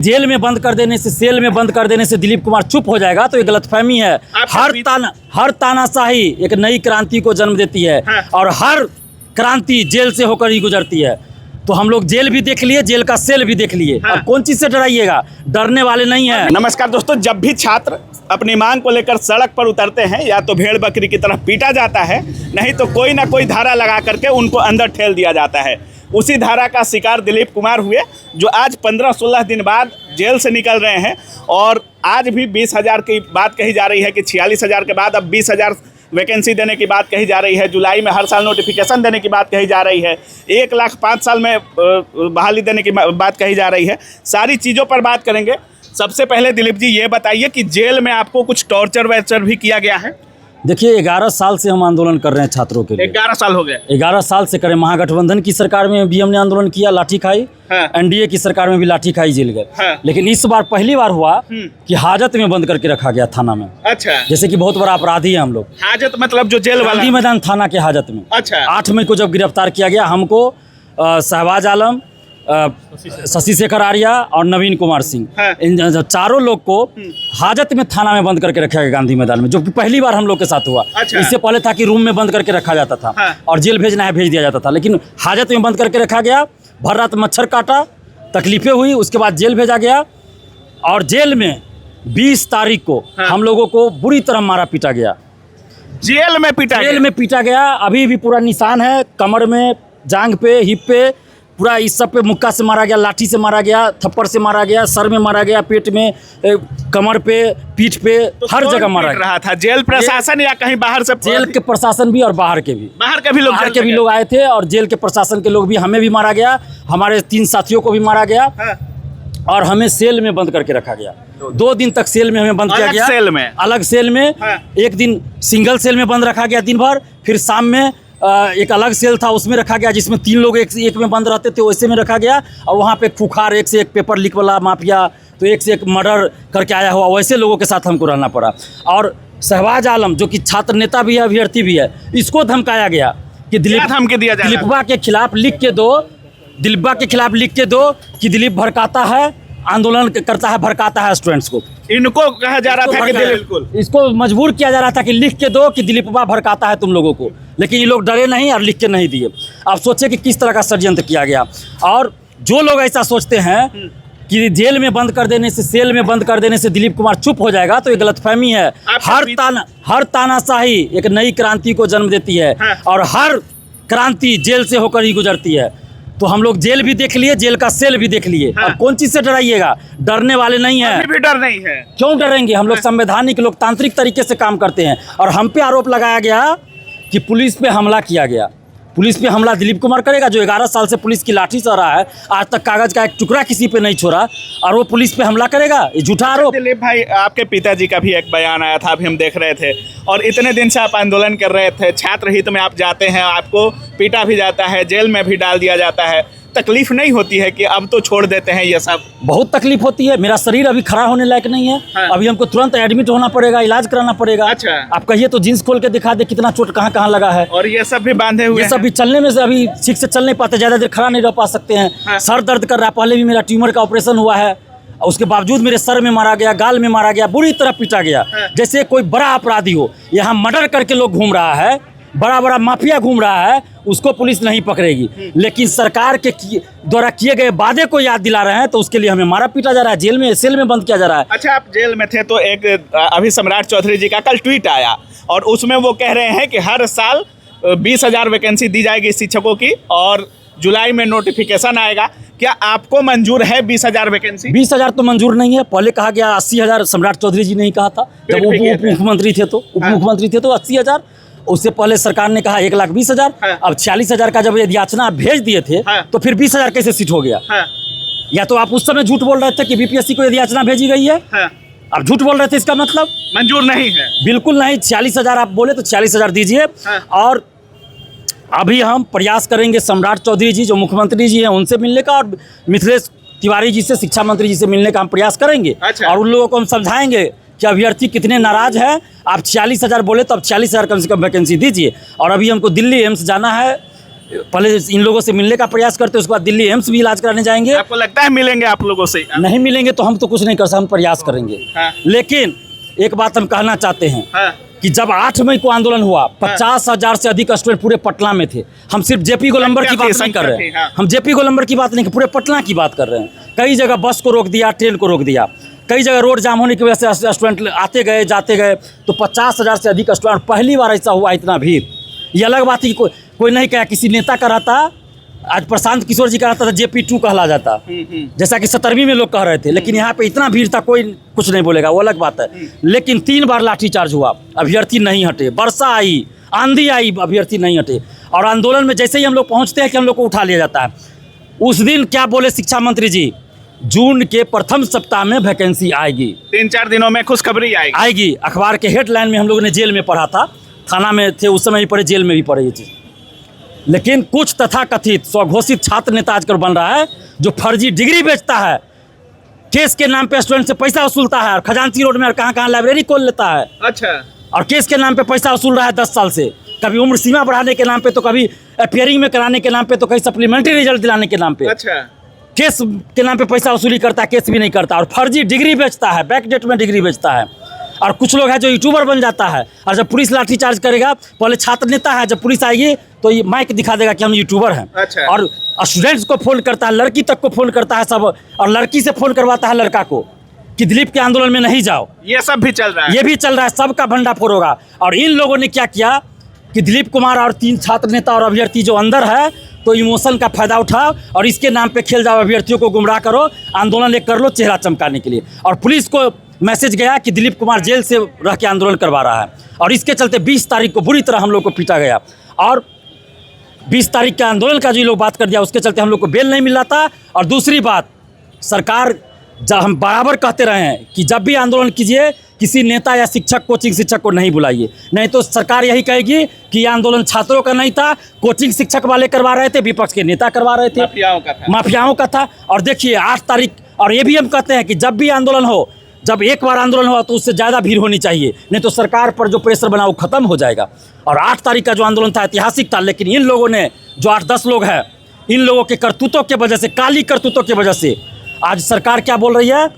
Jail में बंद कर देने से, सेल में बंद कर देने से दिलीप कुमार चुप हो जाएगा तो ये गलतफहमी है। हर तानाशाही एक नई क्रांति को जन्म देती है और हर क्रांति जेल से होकर ही गुजरती है। तो हम लोग जेल भी देख लिए, जेल का सेल भी देख लिए। अब कौन चीज से डराइएगा, डरने वाले नहीं है। नमस्कार दोस्तों, जब भी छात्र अपनी मांग को लेकर सड़क पर उतरते हैं या तो भेड़ बकरी की तरह पीटा जाता है, नहीं तो कोई ना कोई धारा लगा करके उनको अंदर ठेल दिया जाता है। उसी धारा का शिकार दिलीप कुमार हुए, जो आज 15-16 दिन बाद जेल से निकल रहे हैं। और आज भी 20,000 की बात कही जा रही है कि 46,000 के बाद अब 20,000 वैकेंसी देने की बात कही जा रही है। जुलाई में हर साल नोटिफिकेशन देने की बात कही जा रही है। 1 लाख 5 साल में बहाली देने की बात कही जा रही है। सारी चीज़ों पर बात करेंगे। सबसे पहले दिलीप जी ये बताइए कि जेल में आपको कुछ टॉर्चर वेर्चर भी किया गया है? देखिए, 11 साल से हम आंदोलन कर रहे हैं छात्रों के लिए। 11 साल हो गए। 11 साल से करें। महागठबंधन की सरकार में भी हमने आंदोलन किया, लाठी खाई। एनडीए की सरकार में भी लाठी खाई, जेल गए। लेकिन इस बार पहली बार हुआ कि हाजत में बंद करके रखा गया थाना में। अच्छा। जैसे कि बहुत बड़ा अपराधी है हम लोग। हाजत मतलब जो जेल वाला? गांधी मैदान थाना के हाजत में। अच्छा। 8 मई को जब गिरफ्तार किया गया हमको, शहबाज आलम, शशि शेखर आर्या और नवीन कुमार सिंह, इन चारों लोग को हाजत में थाना में बंद करके रखा गया गांधी मैदान में, जो कि पहली बार हम लोग के साथ हुआ। अच्छा। इससे पहले था कि रूम में बंद करके रखा जाता था और जेल भेजना है भेज दिया जाता था, लेकिन हाजत में बंद करके रखा गया। भर रात मच्छर काटा, तकलीफें हुई, उसके बाद जेल भेजा गया। और जेल में 20 तारीख को हम लोगों को बुरी तरह मारा पीटा गया। जेल में पीटा गया। अभी भी पूरा निशान है, कमर में, जांघ पे, हिप पे, पूरा इस सब पे मुक्का से मारा गया, लाठी से मारा गया, थप्पड़ से मारा गया, सर में मारा गया, पेट में, कमर पे, पीठ पे, तो हर जगह मारा रहा था। जेल प्रशासन या कहीं बाहर से? जेल के प्रशासन भी और बाहर के भी लोग आए थे और जेल के प्रशासन के लोग भी। हमें भी मारा गया, हमारे 3 साथियों को भी मारा गया और हमें सेल में बंद करके रखा गया। 2 दिन तक सेल में हमें बंद किया गया। अलग सेल में। एक दिन सिंगल सेल में बंद रखा गया दिन भर, फिर शाम में एक अलग सेल था उसमें रखा गया, जिसमें 3 लोग एक में बंद रहते थे, वैसे में रखा गया। और वहाँ पे खुखार, एक से एक पेपर लीक वाला माफिया, तो एक से एक मर्डर करके आया हुआ, वैसे लोगों के साथ हमको रहना पड़ा। और शहबाज आलम, जो कि छात्र नेता भी है, अभ्यर्थी भी है, इसको धमकाया गया कि दिलीपा के खिलाफ लिख के दो कि दिलीप भड़काता है, आंदोलन करता है, भड़काता है स्टूडेंट्स को। इनको कहा जा रहा था कि बिल्कुल इसको मजबूर किया जा रहा था कि लिख के दो कि दिलीपा भड़काता है तुम लोगों को, लेकिन ये लोग डरे नहीं और लिख के नहीं दिए। आप सोचिए कि किस तरह का षड्यंत्र किया गया। और जो लोग ऐसा सोचते हैं कि जेल में बंद कर देने से, सेल में बंद कर देने से दिलीप कुमार चुप हो जाएगा तो ये गलतफहमी है। हर तानाशाही एक नई क्रांति को जन्म देती है और हर क्रांति जेल से होकर ही गुजरती है। तो हम लोग जेल भी देख लिए, जेल का सेल भी देख लिए। अब कौन चीज से डराइएगा, डरने वाले नहीं है। अभी भी डर नहीं है। क्यों डरेंगे? हम लोग संवैधानिक लोकतांत्रिक तरीके से काम करते हैं। और हम पे आरोप लगाया गया कि पुलिस पे हमला किया गया। पुलिस पे हमला दिलीप कुमार करेगा, जो 11 साल से पुलिस की लाठी सह रहा है, आज तक कागज का एक टुकड़ा किसी पे नहीं छोड़ा, और वो पुलिस पे हमला करेगा? ये झूठा आरोप। दिलीप भाई, आपके पिताजी का भी एक बयान आया था, अभी हम देख रहे थे, और इतने दिन से आप आंदोलन कर रहे थे, छात्र हित में आप जाते हैं, आपको पीटा भी जाता है, जेल में भी डाल दिया जाता है। तकलीफ नहीं होती है कि अब तो छोड़ देते हैं ये सब? बहुत तकलीफ होती है। मेरा शरीर अभी खड़ा होने लायक नहीं है। अभी हमको तुरंत एडमिट होना पड़ेगा, इलाज कराना पड़ेगा। अच्छा। आप कहिए तो जींस खोल के दिखा दे कितना चोट कहाँ कहाँ लगा है। और ये सब भी बांधे हुए, ये सब भी चलने में से अभी ठीक से चल नहीं पाते, ज्यादा देर खड़ा नहीं रह पा सकते हैं। सर दर्द कर रहा है, पहले भी मेरा ट्यूमर का ऑपरेशन हुआ है, उसके बावजूद मेरे सर में मारा गया, गाल में मारा गया, बुरी तरह पीटा गया। जैसे कोई बड़ा अपराधी हो। यहाँ मर्डर करके लोग घूम रहा है, बड़ा माफिया घूम रहा है, उसको पुलिस नहीं पकड़ेगी। लेकिन सरकार के द्वारा किए गए वादे को याद दिला रहे हैं, तो उसके लिए हमें मारा पीटा जा रहा है, जेल में, सेल में बंद किया जा रहा है। अच्छा, आप जेल में थे तो एक अभी सम्राट चौधरी जी का कल ट्वीट आया और उसमें वो कह रहे हैं कि हर साल 20,000 वैकेंसी दी जाएगी शिक्षकों की और जुलाई में नोटिफिकेशन आएगा। क्या आपको मंजूर है 20,000 वैकेंसी? 20,000 तो मंजूर नहीं है। पहले कहा गया 80,000, सम्राट चौधरी जी ने ही कहा था जब उप मुख्यमंत्री थे तो 80,000। उससे पहले सरकार ने कहा 1,20,000। अब 46,000 का जब याचना भेज दिए थे तो फिर 20,000 कैसे सीट हो गया? या तो आप उस समय झूठ बोल रहे थे कि बीपीएससी को याचना भेजी गई है, आप झूठ बोल रहे थे, इसका मतलब मंजूर नहीं है। बिल्कुल नहीं। 46,000 आप बोले तो 46,000 दीजिए। और अभी हम प्रयास करेंगे सम्राट चौधरी जी जो मुख्यमंत्री जी हैं उनसे मिलने का, और मिथिलेश तिवारी जी से, शिक्षा मंत्री जी से मिलने का हम प्रयास करेंगे। और उन लोगों को हम समझाएंगे कि अभ्यर्थी कितने नाराज हैं। आप 46,000 बोले तो अब 46,000 कम से कम वैकेंसी दीजिए। और अभी हमको दिल्ली एम्स जाना है पहले इन लोगों से मिलने का प्रयास करते, उसके बाद दिल्ली एम्स भी इलाज कराने जाएंगे। आपको लगता है मिलेंगे आप लोगों से? नहीं मिलेंगे तो हम तो कुछ नहीं कर सकते, हम प्रयास करेंगे। लेकिन एक बात हम कहना चाहते हैं कि जब 8 मई को आंदोलन हुआ, 50,000 से अधिक स्टूडेंट पूरे पटना में थे। हम सिर्फ जेपी गोलंबर की बात नहीं कर रहे हैं, हम जेपी गोलंबर की बात नहीं, पूरे पटना की बात कर रहे हैं। कई जगह बस को रोक दिया, ट्रेन को रोक दिया, कई जगह रोड जाम होने की वजह से स्टूडेंट आते गए जाते गए। तो 50,000 से अधिक स्टूडेंट, पहली बार ऐसा हुआ इतना भीड़। ये अलग बात है कि कोई नहीं कहा, किसी नेता का रहता, आज प्रशांत किशोर जी का रहता था JP2 कहला जाता, जैसा कि 17वीं में लोग कह रहे थे। लेकिन यहाँ पे इतना भीड़ था, कोई कुछ नहीं बोलेगा, वो अलग बात है। लेकिन 3 बार लाठीचार्ज हुआ, अभ्यर्थी नहीं हटे। वर्षा आई, आंधी आई, अभ्यर्थी नहीं हटे। और आंदोलन में जैसे ही हम लोग पहुँचते हैं कि हम लोग को उठा लिया जाता है। उस दिन क्या बोले शिक्षा मंत्री जी, जून के प्रथम सप्ताह में वैकेंसी आएगी, 3-4 दिनों में खुशखबरी आएगी। अखबार के हेडलाइन में हम लोगों ने जेल में पढ़ा था, थाना में थे उस समय भी पढ़े, जेल में भी पढ़े ये चीज़। लेकिन कुछ तथाकथित स्वघोषित छात्र नेता आजकल बन रहा है, जो फर्जी डिग्री बेचता है, केस के नाम पे स्टूडेंट से पैसा वसूलता है, और खजांची रोड में और कहाँ लाइब्रेरी खोल लेता है। अच्छा। और केस के नाम पे पैसा वसूल रहा है 10 साल से, कभी उम्र सीमा बढ़ाने के नाम पे, तो कभी अपियरिंग में कराने के नाम पे, तो कहीं सप्लीमेंट्री रिजल्ट दिलाने के नाम पे। अच्छा। केस के नाम पे पैसा वसूली करता है, केस भी नहीं करता, और फर्जी डिग्री बेचता है, बैकडेट में डिग्री बेचता है। और कुछ लोग हैं जो यूट्यूबर बन जाता है, और जब पुलिस लाठीचार्ज करेगा, पहले छात्र नेता है, जब पुलिस आएगी तो ये माइक दिखा देगा कि हम यूट्यूबर हैं। अच्छा। और स्टूडेंट्स को फ़ोन करता है, लड़की तक को फ़ोन करता है सब, और लड़की से फ़ोन करवाता है लड़का को कि दिलीप के आंदोलन में नहीं जाओ। ये सब भी चल रहा है, ये भी चल रहा है, सबका भंडाफोड़ होगा। और इन लोगों ने क्या किया कि दिलीप कुमार और 3 छात्र नेता और अभ्यर्थी जो अंदर है, तो इमोशन का फायदा उठाओ और इसके नाम पे खेल जाओ, अभ्यर्थियों को गुमराह करो, आंदोलन एक कर लो चेहरा चमकाने के लिए। और पुलिस को मैसेज गया कि दिलीप कुमार जेल से रह के आंदोलन करवा रहा है, और इसके चलते 20 तारीख को बुरी तरह हम लोग को पीटा गया। और 20 तारीख के आंदोलन का जो लोग बात कर दिया, उसके चलते हम लोग को बेल नहीं मिल रहा था। और दूसरी बात, सरकार, जब हम बराबर कहते रहे हैं कि जब भी आंदोलन कीजिए, किसी नेता या शिक्षक, कोचिंग शिक्षक को नहीं बुलाइए, नहीं तो सरकार यही कहेगी कि ये आंदोलन छात्रों का नहीं था, कोचिंग शिक्षक वाले करवा रहे थे, विपक्ष के नेता करवा रहे थे, माफियाओं का था। और देखिए 8 तारीख, और ये भी हम कहते हैं कि जब भी आंदोलन हो, जब एक बार आंदोलन हुआ तो उससे ज़्यादा भीड़ होनी चाहिए, नहीं तो सरकार पर जो प्रेशर बना वो खत्म हो जाएगा। और 8 तारीख का जो आंदोलन था ऐतिहासिक था, लेकिन इन लोगों ने, जो 8-10 लोग हैं, इन लोगों के करतूतों की वजह से, काली करतूतों की वजह से आज सरकार क्या बोल रही है।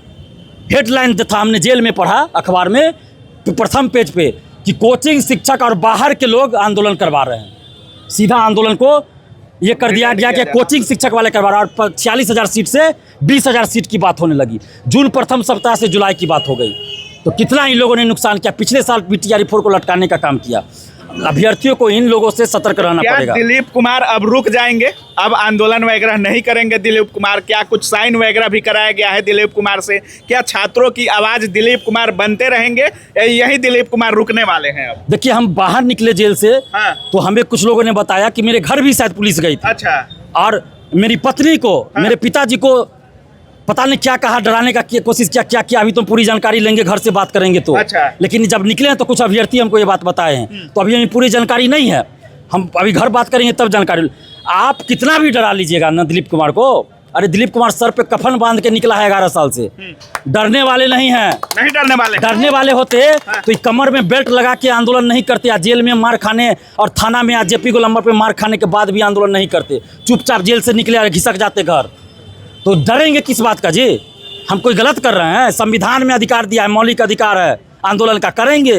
हेडलाइन था, हमने जेल में पढ़ा अखबार में, प्रथम पेज पे, कि कोचिंग शिक्षक और बाहर के लोग आंदोलन करवा रहे हैं। सीधा आंदोलन को ये कर दिया गया कि कोचिंग शिक्षक वाले करवा रहा है। और 46,000 सीट से 20,000 सीट की बात होने लगी। जून प्रथम सप्ताह से जुलाई की बात हो गई। तो कितना इन लोगों ने नुकसान किया। पिछले साल BTR-4 को लटकाने का काम किया। अभ्यर्थियों को इन लोगों से सतर्क रहना पड़ेगा। दिलीप कुमार अब रुक जाएंगे, अब आंदोलन वगैरह नहीं करेंगे दिलीप कुमार? क्या कुछ साइन वगैरह भी कराया गया है दिलीप कुमार से? क्या छात्रों की आवाज दिलीप कुमार बनते रहेंगे, यही दिलीप कुमार रुकने वाले हैं? अब देखिए, हम बाहर निकले जेल से, तो हमें कुछ लोगों ने बताया कि मेरे घर भी शायद पुलिस गई थी। अच्छा। और मेरी पत्नी को, मेरे पिताजी को पता नहीं क्या कहा, डराने का कोशिश क्या अभी तो पूरी जानकारी लेंगे, घर से बात करेंगे तो। अच्छा। लेकिन जब निकले हैं तो कुछ अभ्यर्थी हमको ये बात बताए हैं, तो अभी हमें पूरी जानकारी नहीं है। हम अभी घर बात करेंगे तब जानकारी। आप कितना भी डरा लीजिएगा ना दिलीप कुमार को, अरे दिलीप कुमार सर पे कफन बांध के निकला है 11 साल से। डरने वाले नहीं हैं। नहीं डरने वाले। डरने वाले होते तो ये कमर में बेल्ट लगा के आंदोलन नहीं करते, या जेल में मार खाने और थाना में या JP गोलंबर पे मार खाने के बाद भी आंदोलन नहीं करते। चुपचाप जेल से निकले और घिसक जाते घर। तो डरेंगे किस बात का जी? हम कोई गलत कर रहे हैं? संविधान में अधिकार दिया है, मौलिक अधिकार है आंदोलन का, करेंगे,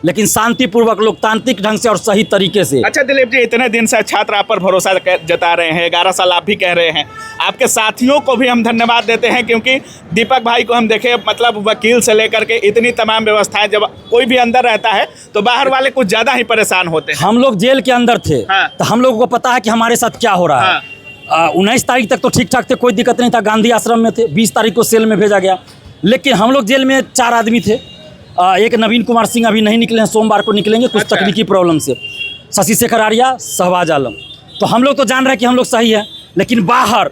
लेकिन शांतिपूर्वक, लोकतांत्रिक ढंग से और सही तरीके से। अच्छा दिलीप जी, इतने दिन से छात्र आप पर भरोसा जता रहे हैं, 11 साल आप भी कह रहे हैं। आपके साथियों को भी हम धन्यवाद देते हैं, क्योंकि दीपक भाई को हम देखे, मतलब वकील से लेकर के इतनी तमाम व्यवस्थाएं, जब कोई भी अंदर रहता है तो बाहर वाले कुछ ज़्यादा ही परेशान होते हैं। हम लोग जेल के अंदर थे, तो हम लोगों को पता है कि हमारे साथ क्या हो रहा है। 19 तारीख तक तो ठीक ठाक थे, कोई दिक्कत नहीं था, गांधी आश्रम में थे। 20 तारीख को सेल में भेजा गया। लेकिन हम लोग जेल में 4 आदमी थे। एक नवीन कुमार सिंह अभी नहीं निकले हैं, सोमवार को निकलेंगे कुछ तकनीकी प्रॉब्लम से। शशि शेखर आर्या, शहबाज आलम। तो हम लोग तो जान रहे हैं कि हम लोग सही है, लेकिन बाहर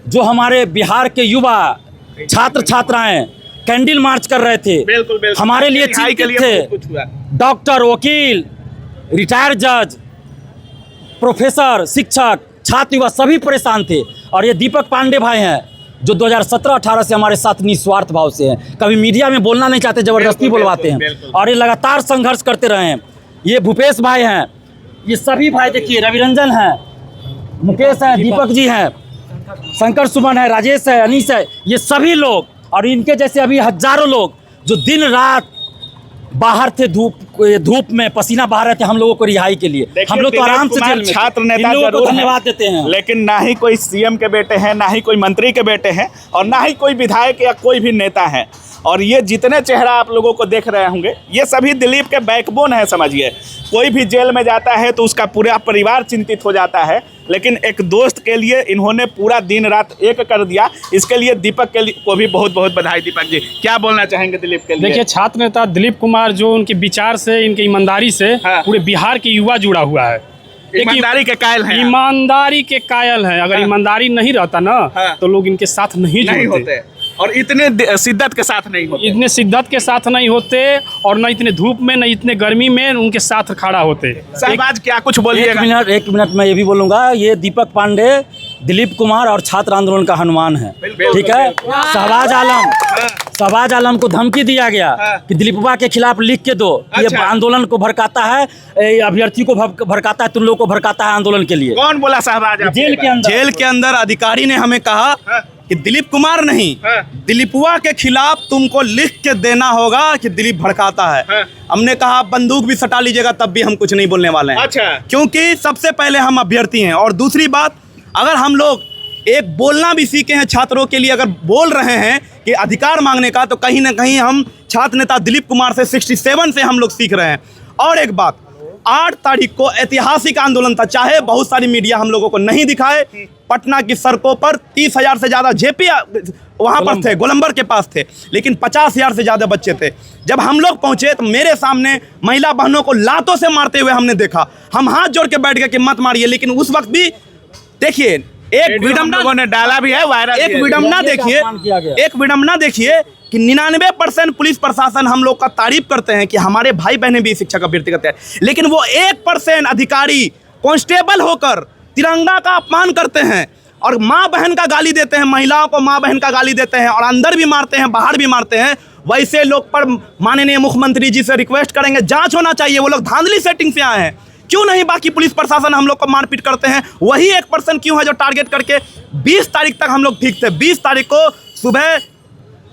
जो हमारे बिहार के युवा छात्र छात्राएं कैंडल मार्च कर रहे थे, बिल्कुल। हमारे लिए चिंतित थे। डॉक्टर, वकील, रिटायर्ड जज, प्रोफेसर, शिक्षक, छात्र, युवा सभी परेशान थे। और ये दीपक पांडे भाई हैं जो 2017-18 से हमारे साथ निस्वार्थ भाव से हैं। कभी मीडिया में बोलना नहीं चाहते, जबरदस्ती बुलवाते हैं, और ये लगातार संघर्ष करते रहे हैं। ये भूपेश भाई हैं, ये सभी भाई देखिए, रविरंजन हैं, मुकेश है, दीपक जी हैं, शंकर सुमन है, राजेश है, अनीस है, ये सभी लोग और इनके जैसे अभी हजारों लोग जो दिन रात बाहर थे, धूप में पसीना बहा रहे थे हम लोगों को रिहाई के लिए। हम लोग तो आराम से जेल में, छात्र नेता जरूर धन्यवाद देते हैं, लेकिन ना ही कोई सीएम के बेटे हैं, ना ही कोई मंत्री के बेटे हैं और ना ही कोई विधायक या कोई भी नेता है। और ये जितने चेहरा आप लोगों को देख रहे होंगे ये सभी दिलीप के बैकबोन है। समझिए, कोई भी जेल में जाता है तो उसका पूरा परिवार चिंतित हो जाता है, लेकिन एक दोस्त के लिए इन्होंने पूरा दिन रात एक कर दिया। इसके लिए दीपक के लिए को भी बहुत बहुत बधाई। दीपक जी, क्या बोलना चाहेंगे दिलीप के लिए? देखिए, छात्र नेता दिलीप कुमार जो उनके विचार से, इनकी ईमानदारी से पूरे बिहार के युवा जुड़ा हुआ है। ईमानदारी के कायल हैं, ईमानदारी के कायल हैं। अगर ईमानदारी नहीं रहता ना तो लोग इनके साथ नहीं होते और इतने शिद्दत के साथ नहीं होते, इतने शिद्दत के साथ नहीं होते और न इतने धूप में न इतने गर्मी में उनके साथ खड़ा होते। शहबाज क्या कुछ बोलिएगा? एक मिनट मैं ये भी बोलूँगा, ये दीपक पांडे दिलीप कुमार और छात्र आंदोलन का हनुमान है, ठीक है। शहबाज आलम को धमकी दिया गया कि दिलीपवा के खिलाफ लिख के दो, ये आंदोलन को भड़काता है, अभ्यर्थी को भड़काता है, तुम लोग को भड़काता है आंदोलन के लिए। कौन बोला शहबाज? जेल के अंदर अधिकारी ने हमें कहा कि दिलीप कुमार नहीं, दिलीपवा के खिलाफ तुमको लिख के देना होगा कि दिलीप भड़काता है। हमने कहा बंदूक भी सटा लीजिएगा तब भी हम कुछ नहीं बोलने वाले हैं। अच्छा। क्योंकि सबसे पहले हम अभ्यर्थी हैं और दूसरी बात, अगर हम लोग एक बोलना भी सीखे हैं छात्रों के लिए, अगर बोल रहे हैं कि अधिकार मांगने का, तो कहीं ना कहीं हम छात्र नेता दिलीप कुमार से 67 से हम लोग सीख रहे हैं। और एक बात, 8 तारीख को ऐतिहासिक आंदोलन था, चाहे बहुत सारी मीडिया हम लोगों को नहीं दिखाए। पटना की सड़कों पर 30,000 से ज़्यादा जेपी वहाँ पर थे, गोलंबर के पास थे, लेकिन 50,000 से ज़्यादा बच्चे थे। जब हम लोग पहुँचे तो मेरे सामने महिला बहनों को लातों से मारते हुए हमने देखा। हम हाथ जोड़ के बैठ गए कि मत मारिए, लेकिन उस वक्त भी देखिए एक विडम्बना ने डाला भी है, वायरल एक विडम्बना देखिए, एक विडम्बना देखिए कि 99% पुलिस प्रशासन हम लोग का तारीफ करते हैं कि हमारे भाई बहनें भी शिक्षा का अभ्यर्थी करते हैं, लेकिन वो 1% अधिकारी कांस्टेबल होकर तिरंगा का अपमान करते हैं और माँ बहन का गाली देते हैं, महिलाओं को माँ बहन का गाली देते हैं और अंदर भी मारते हैं, बाहर भी मारते हैं। वैसे लोग पर माननीय मुख्यमंत्री जी से रिक्वेस्ट करेंगे, जांच होना चाहिए। वो लोग धांधली सेटिंग से आए हैं, क्यों नहीं बाकी पुलिस प्रशासन हम लोग को मारपीट करते हैं? वही 1% क्यों है जो टारगेट करके 20 तारीख तक हम लोग ठीक थे। 20 तारीख को सुबह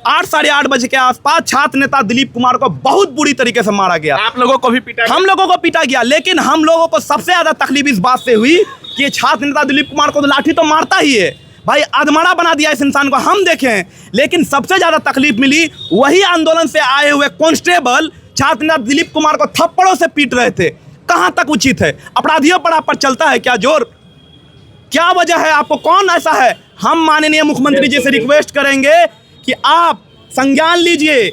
8 साढ़े 8 बजे के आसपास छात्र नेता दिलीप कुमार को बहुत बुरी तरीके से मारा गया। आप लोगों को भी पीटा गया? हम लोगों को पीटा गया, लेकिन हम लोगों को सबसे ज़्यादा तकलीफ इस बात से हुई कि छात्र नेता दिलीप कुमार को तो लाठी तो मारता ही है भाई, अधमरा बना दिया इस इंसान को, हम देखें। लेकिन सबसे ज़्यादा तकलीफ मिली वही आंदोलन से आए हुए कांस्टेबल छात्र नेता दिलीप कुमार को थप्पड़ों से पीट रहे थे। कहाँ तक उचित है? अपराधियों पर आप पर चलता है क्या जोर? क्या वजह है? आपको कौन ऐसा है? हम माननीय मुख्यमंत्री जी से रिक्वेस्ट करेंगे कि आप संज्ञान लीजिए।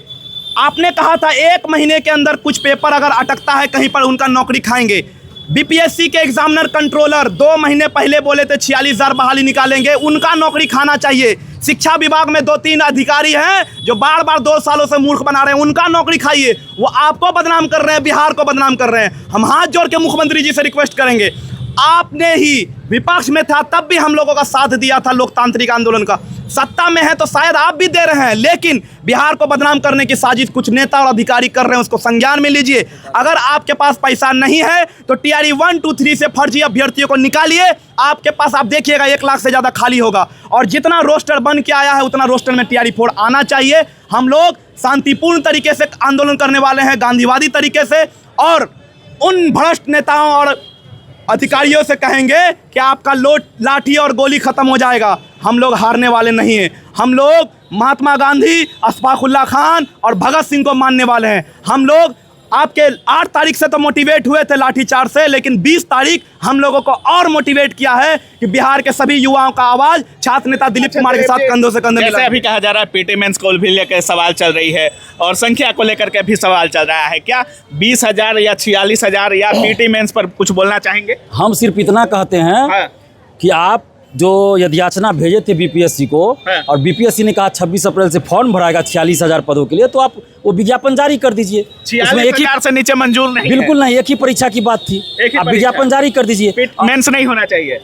आपने कहा था 1 महीने के अंदर कुछ पेपर अगर अटकता है कहीं पर उनका नौकरी खाएंगे। बीपीएससी के एग्जामिनर कंट्रोलर 2 महीने पहले बोले थे 46,000 बहाली निकालेंगे, उनका नौकरी खाना चाहिए। शिक्षा विभाग में 2-3 अधिकारी हैं जो बार बार 2 सालों से मूर्ख बना रहे हैं, उनका नौकरी खाइए। वो आपको बदनाम कर रहे हैं, बिहार को बदनाम कर रहे हैं। हम हाथ जोड़ के मुख्यमंत्री जी से रिक्वेस्ट करेंगे, आपने ही विपक्ष में था तब भी हम लोगों का साथ दिया था लोकतांत्रिक आंदोलन का, सत्ता में है तो शायद आप भी दे रहे हैं, लेकिन बिहार को बदनाम करने की साजिश कुछ नेता और अधिकारी कर रहे हैं, उसको संज्ञान में लीजिए। अगर आपके पास पैसा नहीं है तो टीआरई 1, 2, 3 से फर्जी अभ्यर्थियों को निकालिए। आपके पास आप देखिएगा 1 लाख से ज़्यादा खाली होगा और जितना रोस्टर बन के आया है उतना रोस्टर में टीआरई 4 आना चाहिए। हम लोग शांतिपूर्ण तरीके से आंदोलन करने वाले हैं, गांधीवादी तरीके से, और उन भ्रष्ट नेताओं और अधिकारियों से कहेंगे कि आपका लाठी और गोली खत्म हो जाएगा। हम लोग हारने वाले नहीं हैं। हम लोग महात्मा गांधी, अशफाकुल्ला खान और भगत सिंह को मानने वाले हैं। हम लोग आपके 8 तारीख से तो मोटिवेट हुए थे लाठीचार्ज से, लेकिन 20 तारीख हम लोगों को और मोटिवेट किया है कि बिहार के सभी युवाओं का आवाज़ छात्र नेता दिलीप कुमार के साथ कंधों से कंधे मिला। अभी कहा जा रहा है पीटी मेंस को भी लेकर सवाल चल रही है और संख्या को लेकर के भी सवाल चल रहा है, क्या 20,000 या 46,000 या पीटी मेंस पर कुछ बोलना चाहेंगे? हम सिर्फ इतना कहते हैं कि आप जो यदयाचना भेजे थे बीपीएससी को और बीपीएससी ने कहा 26 अप्रैल से फॉर्म भराएगा 46,000 पदों के लिए, तो आप वो विज्ञापन जारी कर दीजिए। 46,000 से नीचे मंजूर नहीं, बिल्कुल नहीं, एक ही परीक्षा की बात थी, आप विज्ञापन जारी कर दीजिए। मेंस नहीं होना चाहिए।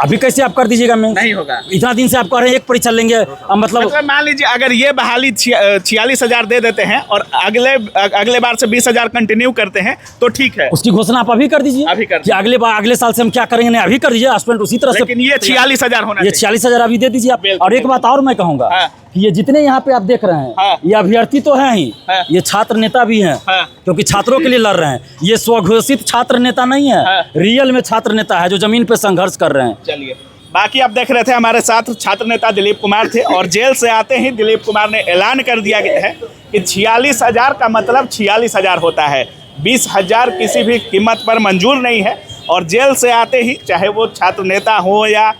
अभी कैसे आप कर दीजिएगा मैं? नहीं होगा। इतना दिन से आप कह रहे हैं एक परीक्षा लेंगे, अब मतलब मान लीजिए अगर ये बहाली 46,000 दे देते हैं और अगले बार से 20,000 कंटिन्यू करते हैं तो ठीक है। उसकी घोषणा आप अभी कर दीजिए, अभी कर कि अगले साल से हम क्या करेंगे, नहीं अभी कर दीजिए। स्टूडेंट उसी तरह से, लेकिन ये 46,000 होना ये चाहिए। 46,000 अभी दे दीजिए आप। और एक बात और मैं कहूँगा कि ये जितने यहाँ पे आप देख रहे हैं, ये अभ्यर्थी तो हैं ही, ये छात्र नेता भी हैं, क्योंकि छात्रों के लिए लड़ रहे हैं। ये स्वघोषित छात्र नेता नहीं है, रियल में छात्र नेता है जो जमीन पे संघर्ष कर रहे हैं। चलिए, बाकी आप देख रहे थे हमारे साथ छात्र नेता दिलीप कुमार थे, और जेल से आते ही दिलीप कुमार ने ऐलान कर दिया गया है कि 46,000 का मतलब 46,000 होता है, 20,000 किसी भी कीमत पर मंजूर नहीं है। और जेल से आते ही चाहे वो छात्र नेता हो या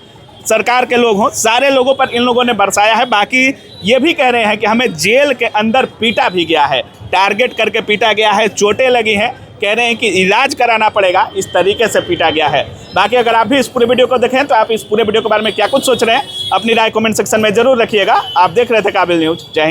सरकार के लोग हों, सारे लोगों पर इन लोगों ने बरसाया है। बाकी ये भी कह रहे हैं कि हमें जेल के अंदर पीटा भी गया है, टारगेट करके पीटा गया है, चोटें लगी हैं, कह रहे हैं कि इलाज कराना पड़ेगा, इस तरीके से पीटा गया है। बाकी अगर आप भी इस पूरे वीडियो को देखें तो आप इस पूरे वीडियो के बारे में क्या कुछ सोच रहे हैं, अपनी राय कमेंट सेक्शन में जरूर रखिएगा। आप देख रहे थे काबिल न्यूज़। जय हिंद।